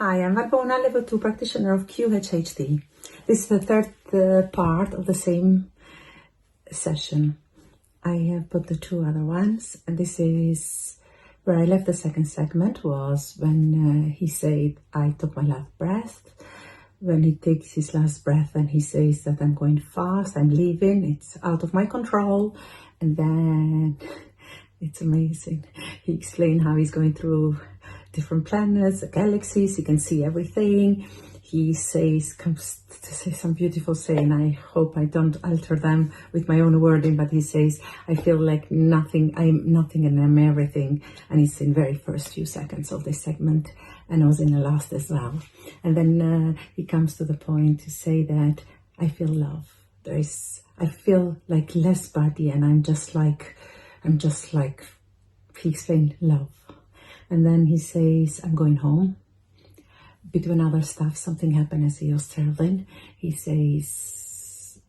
Hi, I'm 𝓙𝓸𝓾𝓵 Level 2 practitioner of 𝑄HHD. This is the third part of the same session. I have put the two other ones, and this is where I left the second segment was when he said, I took my last breath. When he takes his last breath and he says that I'm going fast, I'm leaving, it's out of my control. And then it's amazing. He explained how he's going through different planets, galaxies, he can see everything. He comes to say some beautiful saying, I hope I don't alter them with my own wording, but he says, I feel like nothing, I'm nothing and I'm everything. And it's in very first few seconds of this segment, and also in the last as well. And then he comes to the point to say that I feel love. I feel like less body, and I'm just like, he explained love. And then he says, I'm going home. Between other stuff, something happened as he was traveling. He says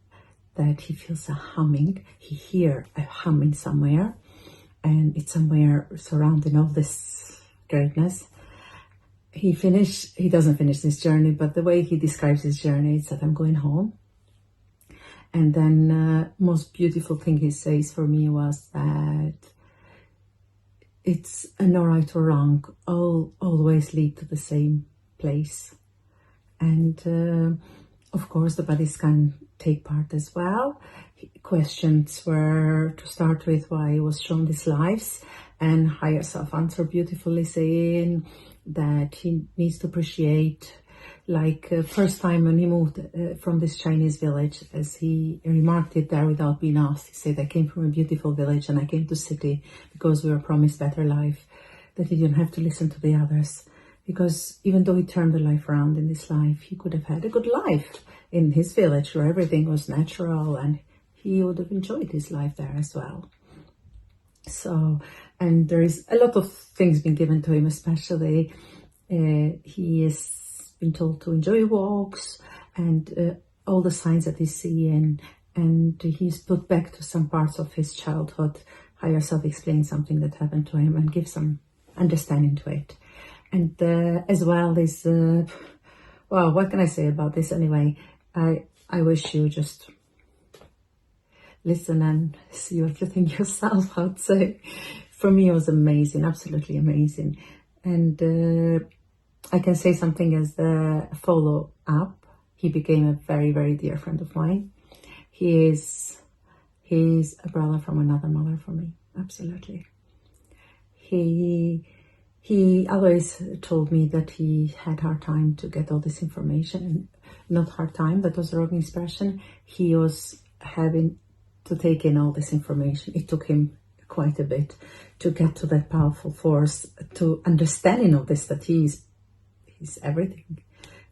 that he feels a humming. He hears a humming somewhere, and it's somewhere surrounding all this greatness. He doesn't finish this journey, but the way he describes his journey is that I'm going home. And then most beautiful thing he says for me was that it's no right or wrong, all always lead to the same place. And of course the bodies can take part as well. Questions were to start with why he was shown these lives, and higher self answered beautifully saying that he needs to appreciate, like first time when he moved from this Chinese village, as he remarked it there without being asked, he said, I came from a beautiful village and I came to city because we were promised better life, that he didn't have to listen to the others. Because even though he turned the life around in this life, he could have had a good life in his village where everything was natural, and he would have enjoyed his life there as well. So, and there is a lot of things being given to him, especially he is been told to enjoy walks and all the signs that he's seeing, and he's put back to some parts of his childhood. Higher self explains something that happened to him and gives some understanding to it. And as well as, well, what can I say about this anyway? I wish you just listen and see everything yourself, I would say. For me, it was amazing, absolutely amazing. And I can say something as the follow-up. He became a very, very dear friend of mine. He's a brother from another mother for me, absolutely. He always told me that he had hard time to get all this information. Not hard time, that was the wrong expression. He was having to take in all this information. It took him quite a bit to get to that powerful force, to understanding of this, that he's everything.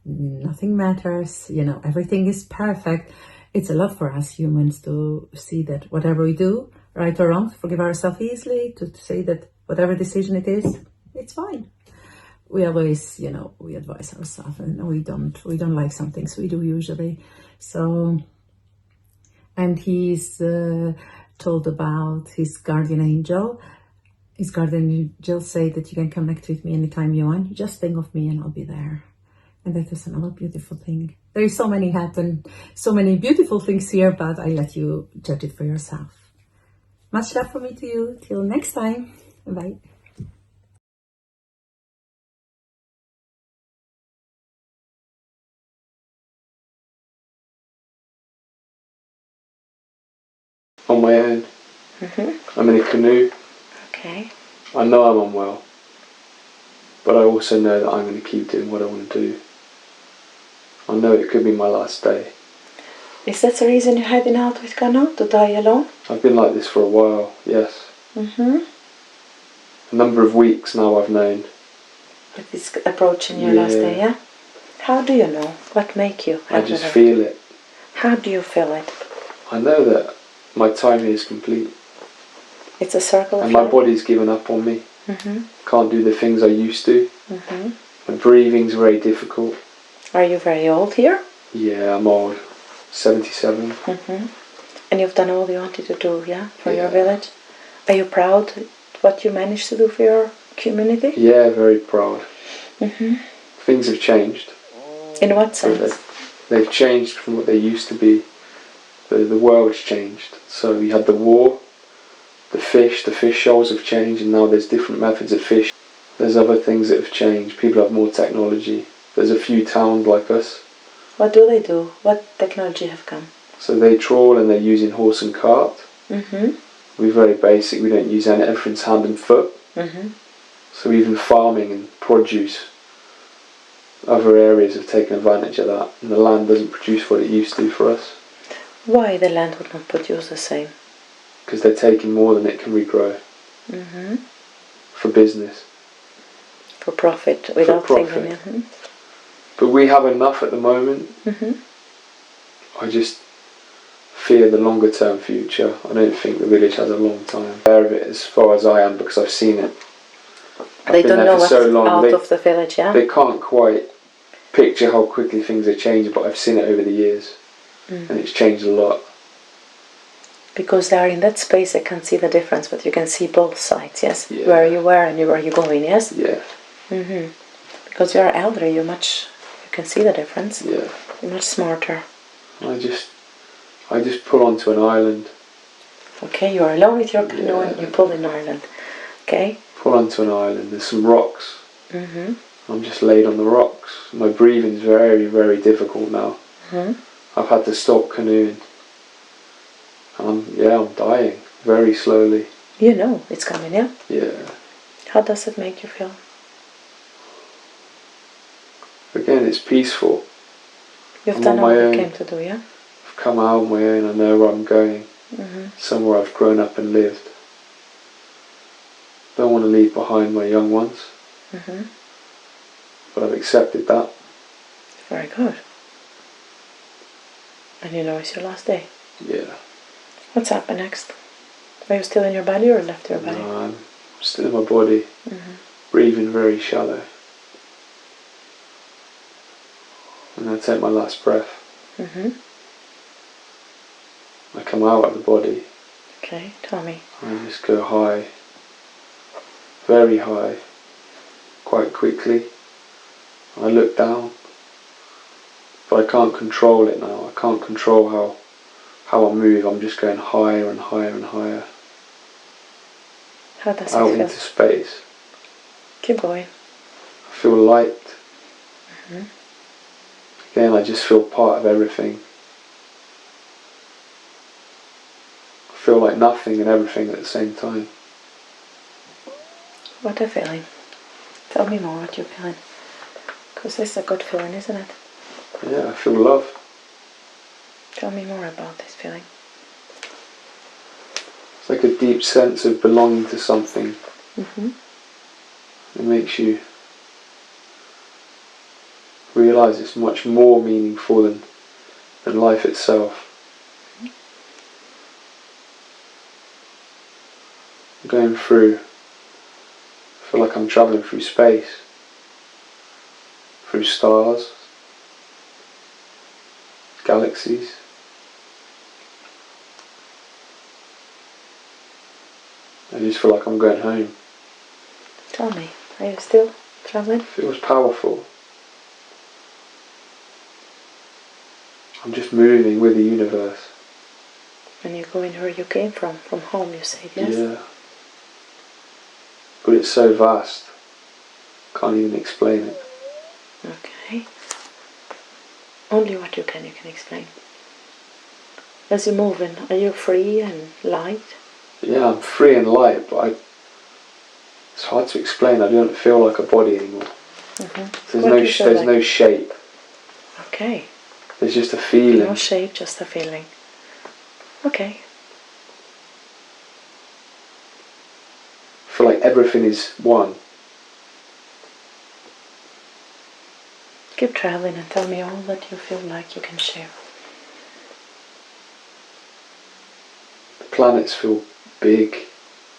Nothing matters, everything is perfect. It's a lot for us humans to see that whatever we do, right or wrong, to forgive ourselves easily, to say that whatever decision it is, it's fine. We always, we advise ourselves, and we don't like some things we do usually. So, and he's told about his guardian angel. His guardian angel say that you can connect with me anytime you want. You just think of me and I'll be there. And that is another beautiful thing. There is so many beautiful things here, but I let you judge it for yourself. Much love from me to you. Till next time. Bye. On my own. I'm in a canoe. Okay. I know I'm unwell, but I also know that I'm going to keep doing what I want to do. I know it could be my last day. Is that the reason you're heading out with Ghana, to die alone? I've been like this for a while, yes. A number of weeks now I've known. That it's approaching your last day, yeah? How do you know? What make you? I just feel it. How do you feel it? I know that my time here is complete. It's a circle of and life. my body's given up on me. Can't do the things I used to. My breathing's very difficult. Are you very old here? Yeah, I'm old. 77. And you've done all you wanted to do, yeah, for your village? Are you proud what you managed to do for your community? Yeah, very proud. things have changed. In what sense? They've changed from what they used to be. The world's changed. So you had the war, the fish shoals have changed, and now there's different methods of fish. There's other things that have changed. People have more technology. There's a few towns like us. What do they do? What technology have come? So they trawl and they're using horse and cart. We're very basic. We don't use any. Everything's hand and foot. So even farming and produce, other areas have taken advantage of that, and the land doesn't produce what it used to for us. Why the land would not produce the same? Because they're taking more than it can regrow. For business. For profit, without profit. thinking. But we have enough at the moment. I just fear the longer term future. I don't think the village has a long time. Aware of it as far as I am, because I've seen it. They don't know what's out of the village, yeah? They can't quite picture how quickly things are changing, but I've seen it over the years. And it's changed a lot. Because they are in that space, they can't see the difference, but you can see both sides, yes? Yeah. Where you were and where you're going, yes? Yeah. Because you're elder, you can see the difference. Yeah. You're much smarter. I just pull onto an island. Okay, you are alone with your canoe and you pull in Ireland. Okay? Pull onto an island. There's some rocks. I'm just laid on the rocks. My breathing's very, very difficult now. I've had to stop canoeing. And I'm dying very slowly. You know it's coming, yeah? Yeah. How does it make you feel? Again, it's peaceful. You've done all you came to do, yeah? I've come out on my own. I know where I'm going. Somewhere I've grown up and lived. Don't want to leave behind my young ones. But I've accepted that. Very good. And you know it's your last day. Yeah. What's happened next? Are you still in your body or left your body? No, I'm still in my body. Breathing very shallow. And I take my last breath. I come out of the body. Okay, tell me. I just go high. Very high. Quite quickly. I look down. But I can't control it now. I can't control how I move. I'm just going higher and higher and higher. How does out it feel? into space. Keep going. I feel light. Again, I just feel part of everything. I feel like nothing and everything at the same time. What a feeling. Tell me more what you're feeling. Because this is a good feeling, isn't it? Yeah, I feel love. Tell me more about this feeling. It's like a deep sense of belonging to something. It makes you realise it's much more meaningful than life itself. I'm going through, I feel like I'm travelling through space, through stars, galaxies. I just feel like I'm going home. Tell me, are you still travelling? It feels powerful. I'm just moving with the universe. And you're going where you came from home, you said, yes? Yeah. But it's so vast, can't even explain it. Okay. Only what you can explain. As you move in, are you free and light? Yeah, I'm free and light, but it's hard to explain. I don't feel like a body anymore. There's no shape. Okay. There's just a feeling. No shape, just a feeling. Okay. I feel like everything is one. Keep traveling and tell me all that you feel like you can share. The planets feel big,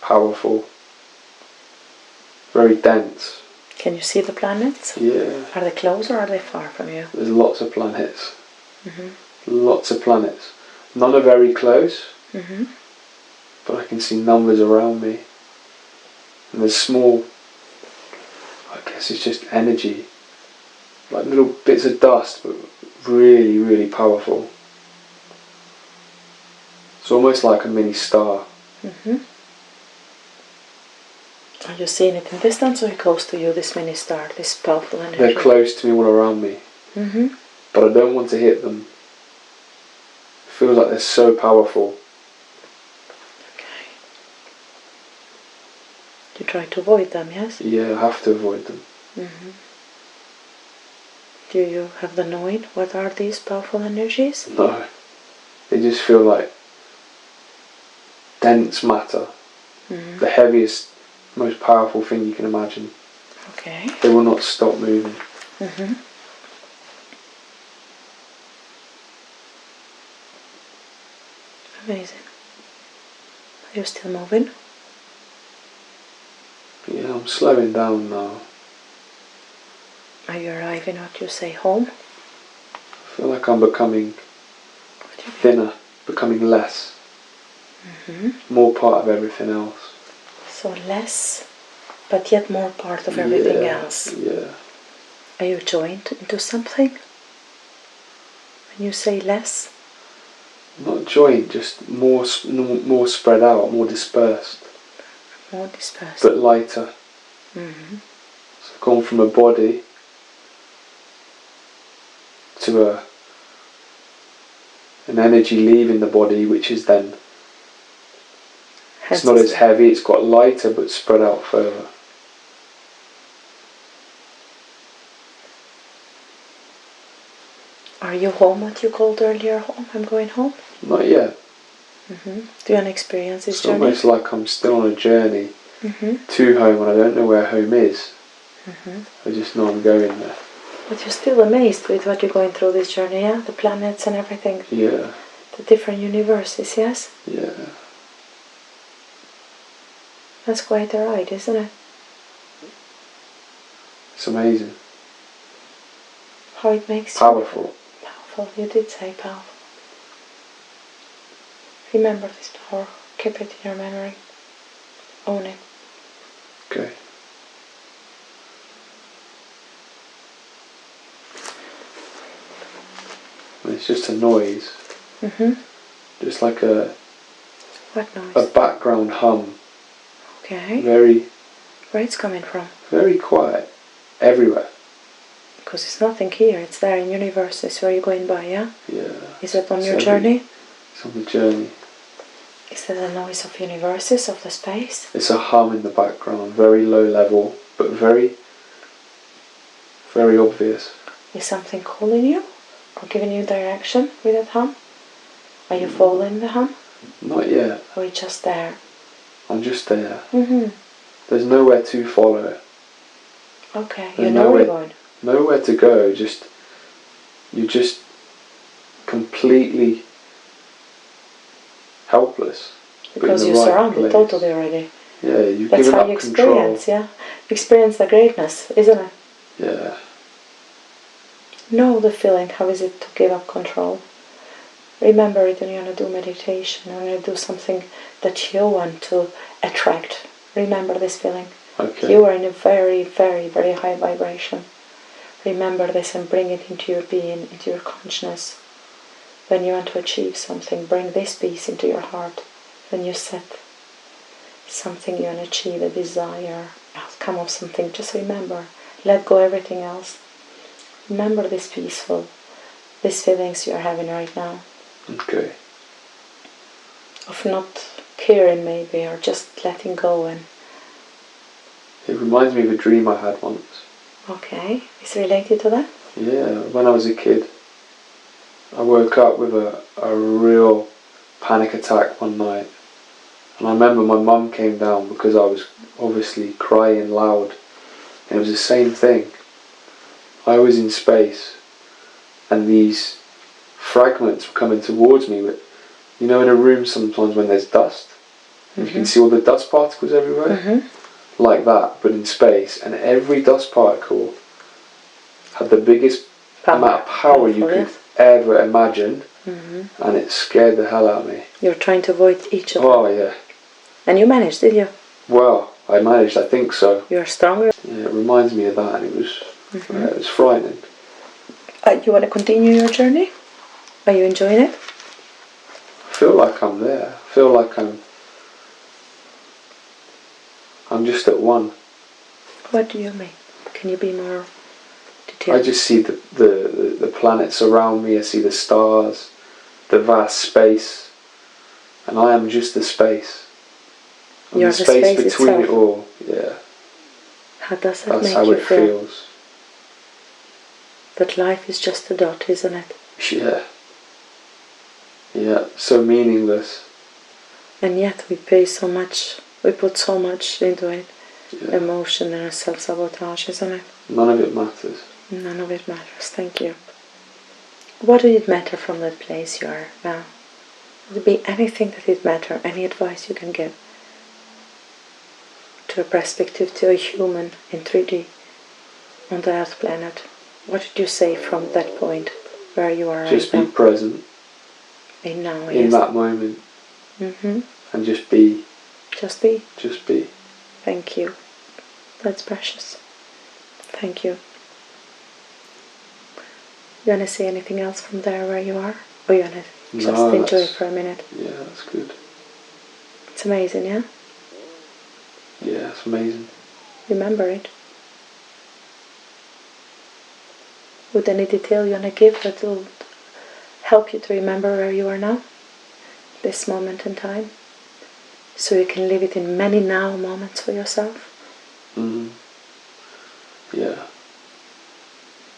powerful, very dense. Can you see the planets? Yeah. Are they close or are they far from you? There's lots of planets. Lots of planets. None are very close, but I can see numbers around me. And there's small, I guess it's just energy. like little bits of dust, but really, really powerful. It's almost like a mini star. Are you seeing it in distance or close to you, this mini star, this powerful energy? They're close to me, all around me. But I don't want to hit them. It feels like they're so powerful. Okay. You try to avoid them, yes? Yeah, I have to avoid them. Do you have the knowing what are these powerful energies? No. They just feel like dense matter. The heaviest, most powerful thing you can imagine. Okay. They will not stop moving. Amazing. Are you still moving? Yeah, I'm slowing down now. Are you arriving at, you say, home? I feel like I'm becoming thinner, becoming less. More part of everything else. So less, but yet more part of everything else. Yeah. Are you joined into something? When you say less? Not joint, just more spread out, more dispersed. More dispersed. But lighter. So I've gone from a body to an energy leaving the body, which is then, it's not as heavy, it's got lighter but spread out further. Are you home, what you called earlier home? I'm going home? Not yet. Do you want to experience this It's journey? almost like I'm still on a journey to home and I don't know where home is. I just know I'm going there. But you're still amazed with what you're going through this journey, yeah? The planets and everything. Yeah. The different universes, yes? Yeah. That's quite a ride, isn't it? It's amazing. How it makes you Powerful. powerful. You did say powerful. Remember this power. Keep it in your memory. Own it. Okay. And it's just a noise. Just like a What noise? a background hum. Okay. Very, Where it's coming from? very quiet. Everywhere. Because it's nothing here. It's there in universes where you're going by, yeah? Yeah. Is it on It's your journey? It's on the journey. Is that the noise of universes, of the space? It's a hum in the background. Very low level, but very, very obvious. Is something calling you? Or giving you direction with that hum? Are you following the hum? Not yet. Or are you just there? I'm just there. Mm-hmm. There's nowhere to follow. Okay, There's you know where you're going. Nowhere to go. You're just completely helpless. Because you're surrounded totally already. Yeah, you've That's given how up you control. experience, yeah? You experience the greatness, isn't it? Yeah. Know the feeling, how is it to give up control? Remember it when you're going to do meditation, when you're going to do something that you want to attract. Remember this feeling. Okay. You are in a very, very, very high vibration. Remember this and bring it into your being, into your consciousness. When you want to achieve something, bring this peace into your heart. When you set something you want to achieve, a desire, outcome of something, just remember. Let go everything else. Remember this peaceful, these feelings you are having right now. Okay. Of not caring maybe, or just letting go. And It reminds me of a dream I had once. okay, is it related to that? Yeah, when I was a kid, I woke up with a real panic attack one night. And I remember my mum came down because I was obviously crying loud. And it was the same thing. I was in space and these fragments were coming towards me. But you know, in a room sometimes when there's dust, you can see all the dust particles everywhere? Like that, but in space. And every dust particle had the biggest amount of power you could ever imagine. And it scared the hell out of me. You were trying to avoid each of them. Oh yeah. And you managed, did you? Well, I managed, I think so. You're stronger. Yeah, it reminds me of that, and it was frightening. You want to continue your journey? Are you enjoying it? I feel like I'm there. I feel like I'm just at one. What do you mean? Can you be more detailed? I just see the planets around me. I see the stars, the vast space, and I am just the space. And You're the space between itself. it all. Yeah. How does that That's make how you it feel? feels. That life is just a dot, isn't it? Yeah. Yeah. So meaningless. And yet we put so much into it. Yeah. Emotion and self-sabotage, isn't it? None of it matters. None of it matters, thank you. What did it matter from that place you are now? Would it be anything that it matter? Any advice you can give? To a perspective, to a human in 3D on the Earth planet. What did you say from that point where you are Just right be now? present. In now, in yes. that moment. Mm-hmm. And just be. Just be. Just be. Thank you. That's precious. Thank you. You want to say anything else from there where you are? Or you want to just enjoy it for a minute? Yeah, that's good. It's amazing, yeah? Yeah, it's amazing. Remember it. Would any detail you want to give that will help you to remember where you are now? This moment in time? So you can live it in many now moments for yourself? Mm-hmm. Yeah.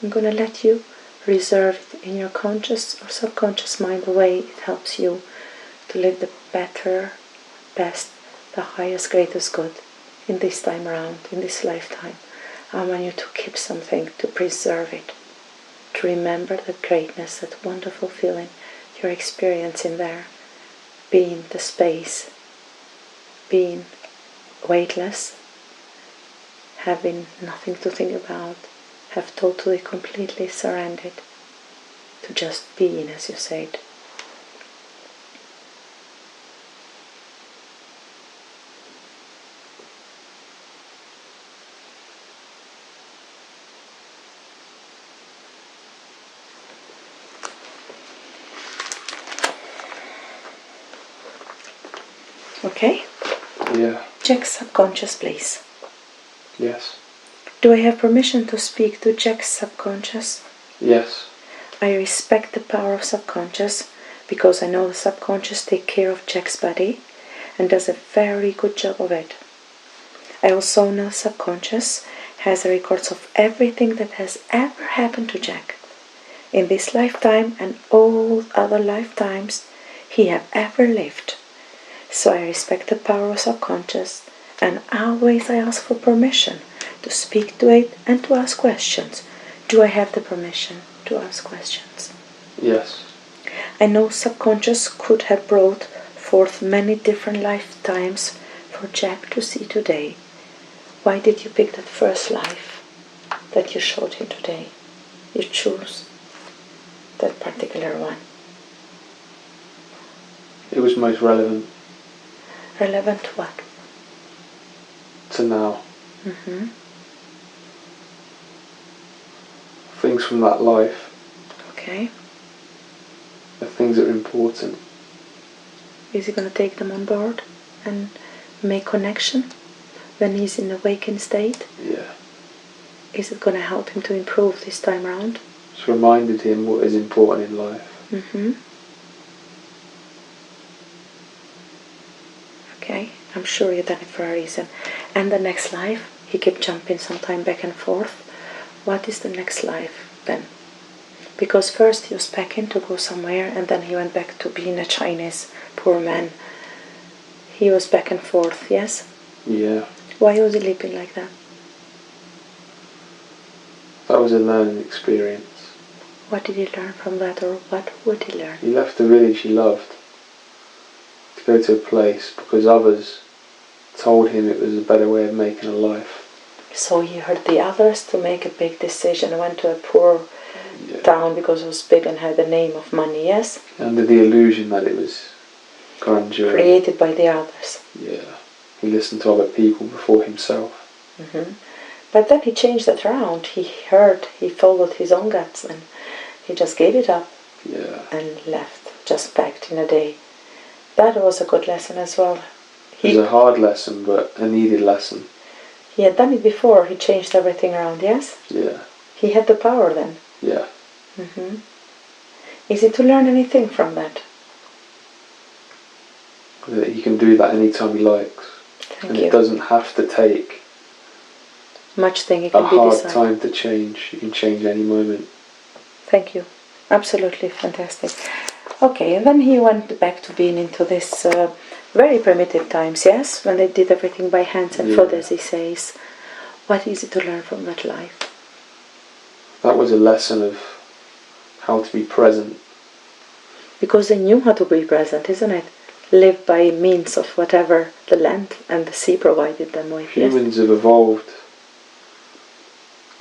I'm going to let you reserve it in your conscious or subconscious mind the way it helps you to live the better, best, the highest, greatest good in this time around, in this lifetime. I want you to keep something, to preserve it, to remember that greatness, that wonderful feeling you're experiencing there, being the space, being weightless, having nothing to think about, have totally, completely surrendered to just being, as you said. Okay? Yeah. Check subconscious, please. Yes. Do I have permission to speak to Jack's subconscious? Yes. I respect the power of subconscious because I know the subconscious takes care of Jack's body and does a very good job of it. I also know subconscious has records of everything that has ever happened to Jack in this lifetime and all other lifetimes he have ever lived. So I respect the power of subconscious, and always I ask for permission to speak to it and to ask questions. Do I have the permission to ask questions? Yes. I know subconscious could have brought forth many different lifetimes for Jack to see today. Why did you pick that first life that you showed him today? You choose that particular one. It was most relevant. Relevant to what? To now. Mm-hmm. Things from that life. Okay. The things that are important. Is he going to take them on board and make connection when he's in awakened state? Yeah. Is it going to help him to improve this time around? It's reminded him what is important in life. Mm-hmm. Okay, I'm sure you done it for a reason. And the next life, he kept jumping sometime back and forth. What is the next life then? Because first he was packing to go somewhere and then he went back to being a Chinese poor man. He was back and forth, yes? Yeah. Why was he living like that? That was a learning experience. What did he learn from that, or what would he learn? He left the village he loved to go to a place because others told him it was a better way of making a life. So he heard the others to make a big decision, went to a poor town because it was big and had the name of money, yes? Under the illusion that it was grandeur. Created by the others. Yeah. He listened to other people before himself. Mm-hmm. But then he changed that around. He followed his own guts and He just gave it up Yeah. and left, just packed in a day. That was a good lesson as well. It was a hard lesson, but a needed lesson. He had done it before. He changed everything around, yes? Yeah. He had the power then. Yeah. Is it to learn anything from that? That he can do that anytime he likes. Thank and you. It doesn't have to take Much thing it a can be hard decided. time to change. You can change any moment. Thank you. Absolutely fantastic. Okay, and then he went back to being into this very primitive times, yes? When they did everything by hand and foot, as he says. What is it to learn from that life? That was a lesson of how to be present. Because they knew how to be present, isn't it? Live by means of whatever the land and the sea provided them with. Humans have evolved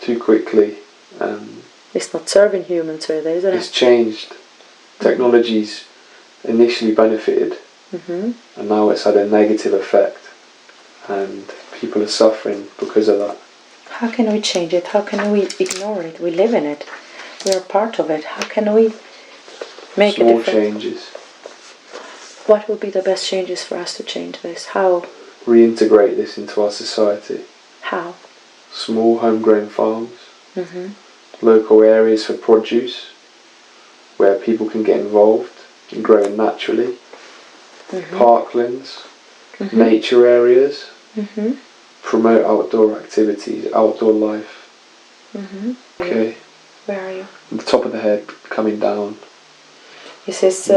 too quickly. It's not serving humans, really, isn't it? It's changed. Technology's initially benefited, and now it's had a negative effect, and people are suffering because of that. How can we change it? How can we ignore it? We live in it. We are part of it. How can we make a difference? Small changes. What would be the best changes for us to change this? How? Reintegrate this into our society. How? Small homegrown farms, local areas for produce, where people can get involved in growing naturally, parklands, nature areas, promote outdoor activities, outdoor life. Okay. Where are you? On the top of the head, coming down. Is his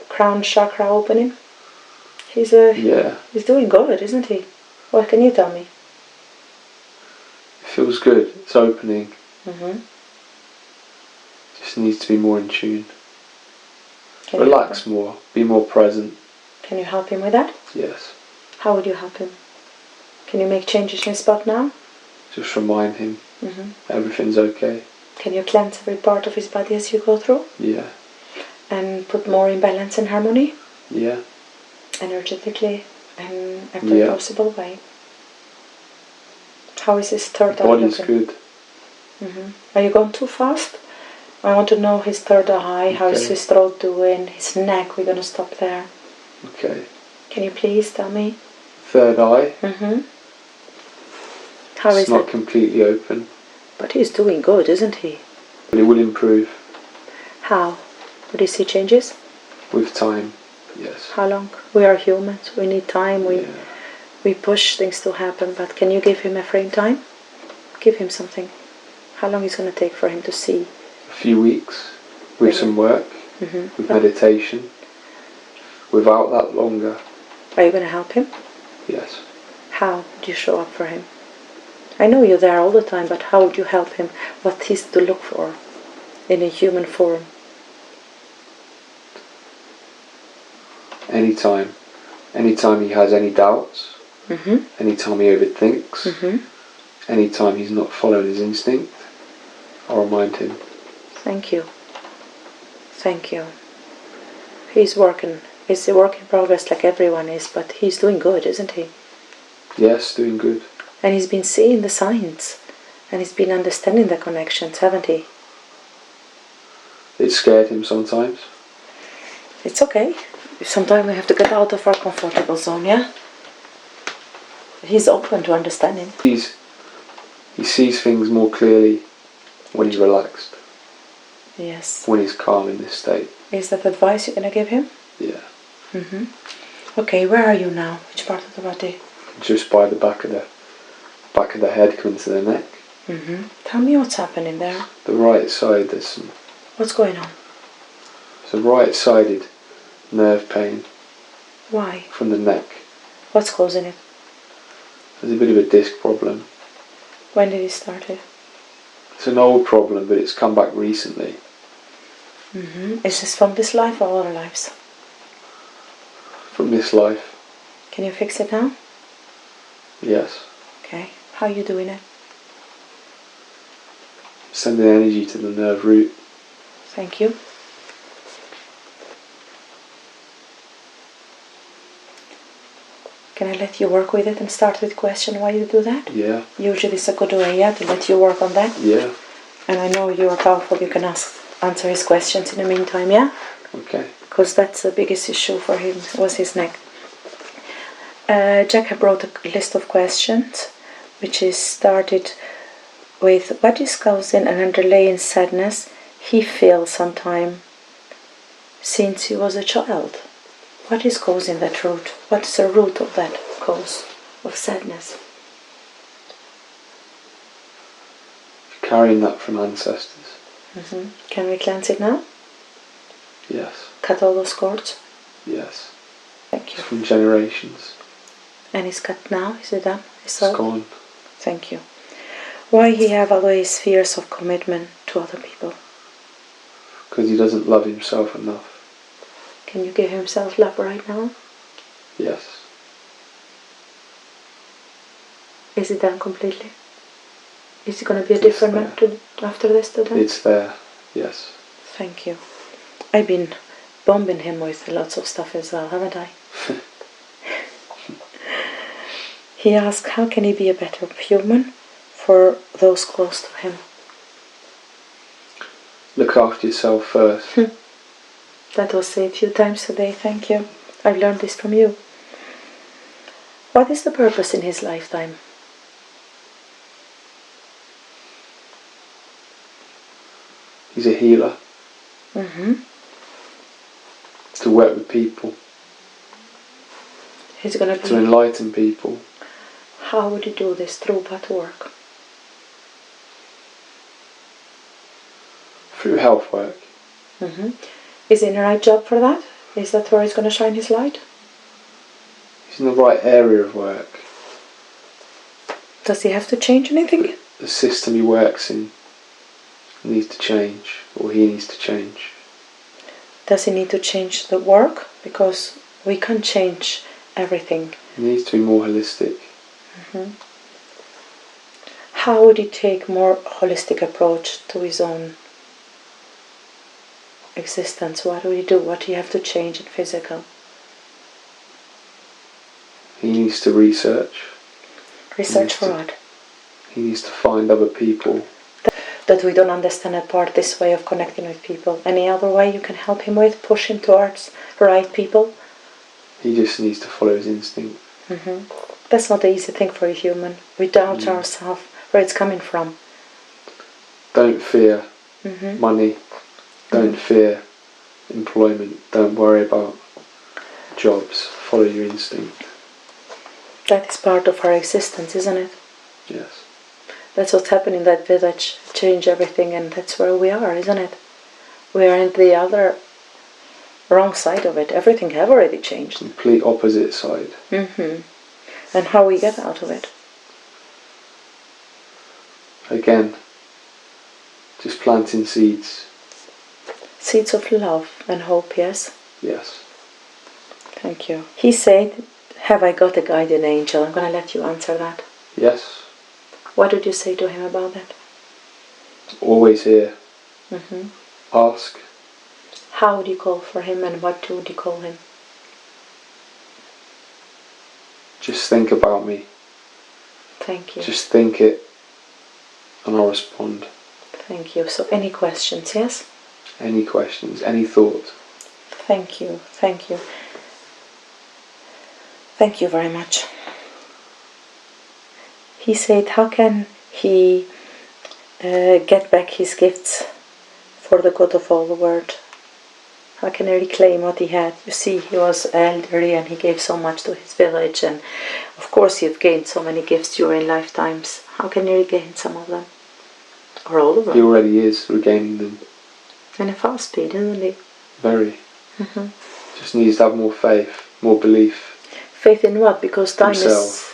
crown chakra opening? He's doing good, isn't he? What can you tell me? It feels good. It's opening. Just needs to be more in tune. Relax more. Be more present. Can you help him with that? Yes. How would you help him? Can you make changes in his spot now? Just remind him everything's okay. Can you cleanse every part of his body as you go through? Yeah. And put more in balance and harmony? Yeah. Energetically in every possible way. How is his third eye Body's looking? good. Are you going too fast? I want to know his third eye, how is his throat doing, his neck. We're going to stop there. Okay. Can you please tell me? Third eye. How is It's not it? completely open. But he's doing good, isn't he? But it will improve How? Would you see changes? with time. Yes. How long? We are humans. We need time. We push things to happen. But can you give him a frame time? Give him something. How long is it going to take for him to see? A few weeks with some work, with meditation. Without that, longer. Are you going to help him? Yes. How would you show up for him? I know you're there all the time, but how would you help him? What he's to look for in a human form? Anytime he has any doubts, anytime he overthinks, anytime he's not following his instinct, I'll remind him. Thank you. Thank you. He's working. It's a work in progress like everyone is, but he's doing good, isn't he? Yes, doing good. And he's been seeing the signs, and he's been understanding the connections, haven't he? It scared him sometimes. It's okay. Sometimes we have to get out of our comfortable zone, yeah? He's open to understanding. He sees things more clearly when he's relaxed. Yes. When he's calm in this state. Is that advice you're going to give him? Yeah. Okay, where are you now? Which part of the body? Just by the back of the head coming to the neck. Tell me what's happening there. The right side, there's some... What's going on? It's a right-sided nerve pain. Why? From the neck. What's causing it? There's a bit of a disc problem. When did it start it? It's an old problem, but it's come back recently. Is this from this life or other lives? From this life. Can you fix it now? Yes. Okay. How are you doing it? Sending energy to the nerve root. Thank you. Can I let you work with it and start with question why you do that? Yeah. Usually it's a good way, yeah, to let you work on that. Yeah. And I know you are powerful, you can ask answer his questions in the meantime, yeah? Okay. Because that's the biggest issue for him, was his neck. Jack brought a list of questions, which is started with what is causing an underlying sadness he feels sometime since he was a child. What is causing that root? What is the root of that cause of sadness? Carrying that from ancestors. Can we cleanse it now? Yes. Cut all those cords? Yes. Thank you. It's from generations. And it's cut now? Is it done? It's gone. Thank you. Why he have always fears of commitment to other people? Because he doesn't love himself enough. Can you give himself love right now? Yes. Is it done completely? Is it going to be a different man after this to them? It's there, yes. Thank you. I've been bombing him with lots of stuff as well, haven't I? He asked, how can he be a better human for those close to him? Look after yourself first. That was said a few times today, thank you. I've learned this from you. What is the purpose in his lifetime? He's a healer. To work with people. He's going to To enlighten people. How would he do this? Through what work? Through health work. Is he in the right job for that? Is that where he's going to shine his light? He's in the right area of work. Does he have to change anything? The system he works in needs to change, or he needs to change. Does he need to change the work? Because we can't change everything. He needs to be more holistic. How would he take more holistic approach to his own existence? What would he do? What do you have to change in physical? He needs to research. Research for what? He needs to find other people. That we don't understand a part, this way of connecting with people. Any other way you can help him with? Push him towards the right people? He just needs to follow his instinct. That's not an easy thing for a human. We doubt ourselves where it's coming from. Don't fear money. Don't fear employment. Don't worry about jobs. Follow your instinct. That is part of our existence, isn't it? Yes. That's what's happening in that village. Change everything, and that's where we are, isn't it? We are in the other wrong side of it. Everything have already changed. Complete opposite side. And how we get out of it? Again, just planting seeds. Seeds of love and hope, yes? Yes. Thank you. He said, have I got a guardian angel? I'm going to let you answer that. Yes. What did you say to him about that? Always here. Ask. How would you call for him, and what would you call him? Just think about me. Thank you. Just think it, and I'll respond. Thank you. So any questions, yes? Any questions, any thought? Thank you. Thank you. Thank you very much. He said, how can he get back his gifts for the good of all the world? How can he reclaim what he had? You see, he was elderly and he gave so much to his village, and of course you've gained so many gifts during lifetimes. How can you regain some of them? Or all of them? He already is regaining them. In a fast speed, isn't he? Very. Just needs to have more faith, more belief. Faith in what? Because time himself.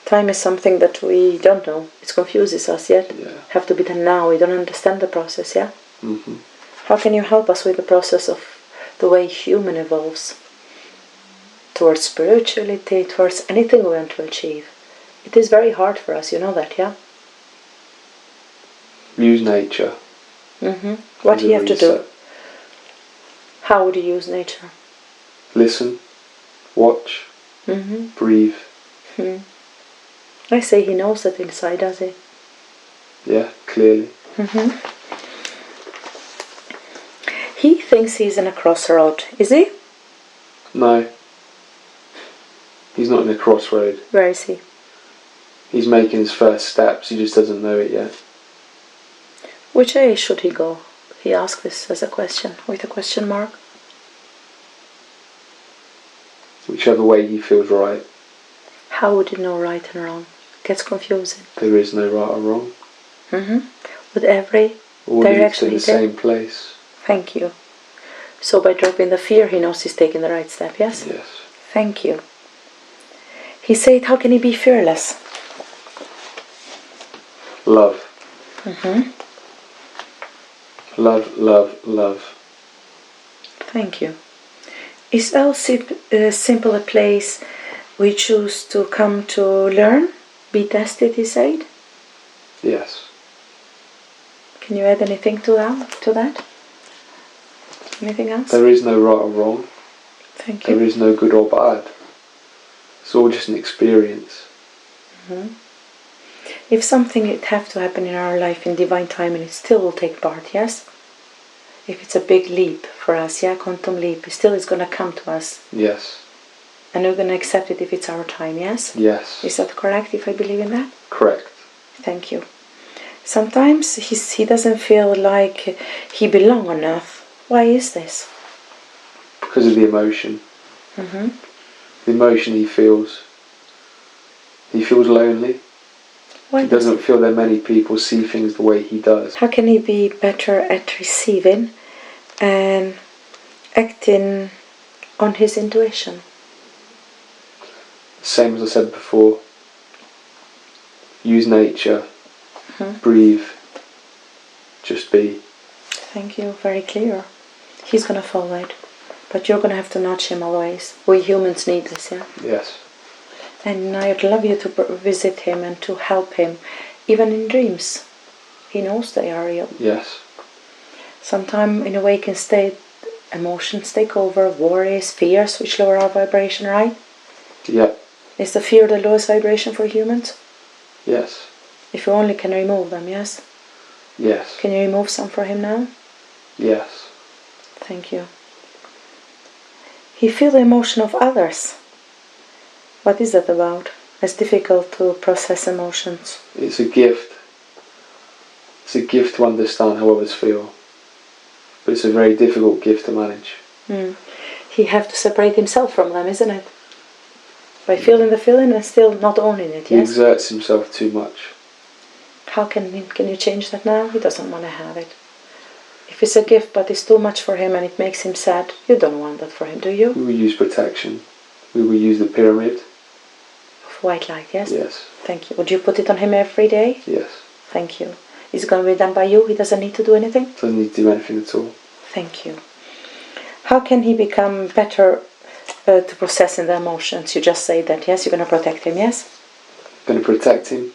Time is something that we don't know. It confuses us, yet. Have to be done now. We don't understand the process, yeah? How can you help us with the process of the way human evolves towards spirituality, towards anything we want to achieve? It is very hard for us, you know that, yeah? Use nature. What do you have to do? How would you use nature? Listen, watch, breathe. I say he knows that inside, does he? Yeah, clearly. He thinks he's in a crossroad, is he? No. He's not in a crossroad. Where is he? He's making his first steps, he just doesn't know it yet. Which way should he go? He asked this as a question, with a question mark. Whichever way he feels right. How would you know right and wrong? Gets confusing. There is no right or wrong. With every All direction leads to the same place. Thank you. So by dropping the fear, he knows he's taking the right step, yes? Yes. Thank you. He said, how can he be fearless? Love. Love, love, love. Thank you. Is our simple a place we choose to come to learn, be tested, he said? Yes. Can you add anything to that? Anything else? There is no right or wrong. Thank you. There is no good or bad. It's all just an experience. If something would have to happen in our life in divine timing, it still will take part, yes? If it's a big leap for us, yeah, quantum leap, it still is going to come to us. Yes. And we're going to accept it if it's our time, yes? Yes. Is that correct, if I believe in that? Correct. Thank you. Sometimes he doesn't feel like he belongs enough. Why is this? Because of the emotion. The emotion he feels. He feels lonely. Why he doesn't feel that many people see things the way he does. How can he be better at receiving and acting on his intuition? Same as I said before. Use nature. Breathe. Just be. Thank you. Very clear. He's going to follow it. But you're going to have to nudge him always. We humans need this, yeah? Yes. And I'd love you to visit him and to help him, even in dreams. He knows they are real. Yes. Sometimes in awakened state, emotions take over, worries, fears, which lower our vibration, right? Yeah. Is the fear the lowest vibration for humans? Yes. If you only can remove them, yes? Yes. Can you remove some for him now? Yes. Thank you. He feels the emotion of others. What is that about? It's difficult to process emotions. It's a gift. It's a gift to understand how others feel. But it's a very difficult gift to manage. He have to separate himself from them, isn't it? By feeling the feeling and still not owning it, yes? He exerts himself too much. How can you change that now? He doesn't want to have it. If it's a gift but it's too much for him and it makes him sad, you don't want that for him, do you? We will use protection. We will use the pyramid. Of white light, yes? Yes. Thank you. Would you put it on him every day? Yes. Thank you. Is it going to be done by you? He doesn't need to do anything? Doesn't need to do anything at all. Thank you. How can he become better to processing the emotions? You just say that, yes? You're going to protect him, yes? Going to protect him.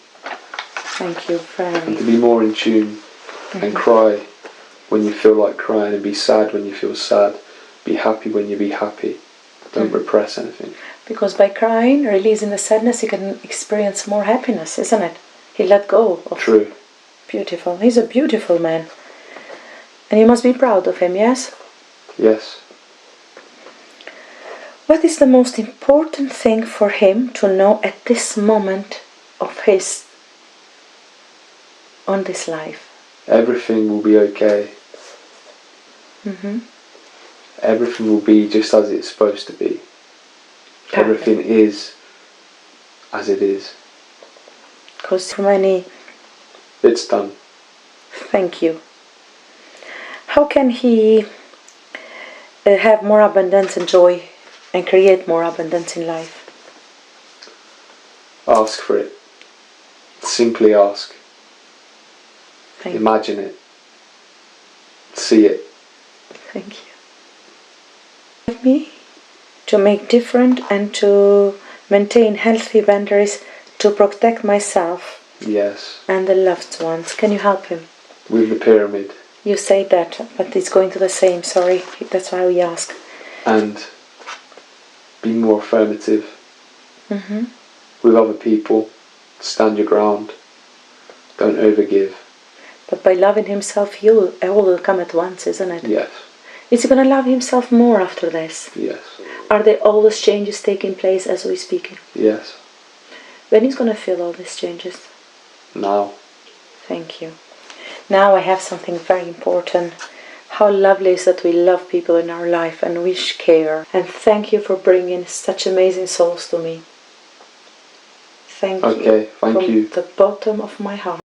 Thank you, friend. And to be more in tune and cry when you feel like crying, and be sad when you feel sad. Be happy when you be happy. Don't repress anything. Because by crying, releasing the sadness, he can experience more happiness, isn't it? He let go of. True. Beautiful. He's a beautiful man. And you must be proud of him, yes? Yes. What is the most important thing for him to know at this moment of his on this life? Everything will be okay. Everything will be just as it's supposed to be. Perfect. Everything is as it is. Because for many... It's done. Thank you. How can he have more abundance and joy and create more abundance in life? Ask for it. Simply ask. Thank you. Imagine it. See it. Thank you. Help me to make different and to maintain healthy boundaries to protect myself Yes. and the loved ones. Can you help him? With the pyramid. You say that, but it's going to the same. Sorry, that's why we ask. And be more affirmative. With other people. Stand your ground. Don't overgive. But by loving himself, all will come at once, isn't it? Yes. Is he going to love himself more after this? Yes. Are there always changes taking place as we speak? Yes. When he's going to feel all these changes? Now. Thank you. Now I have something very important. How lovely is that we love people in our life and we care. And thank you for bringing such amazing souls to me. Thank you. Okay, thank you. From the bottom of my heart.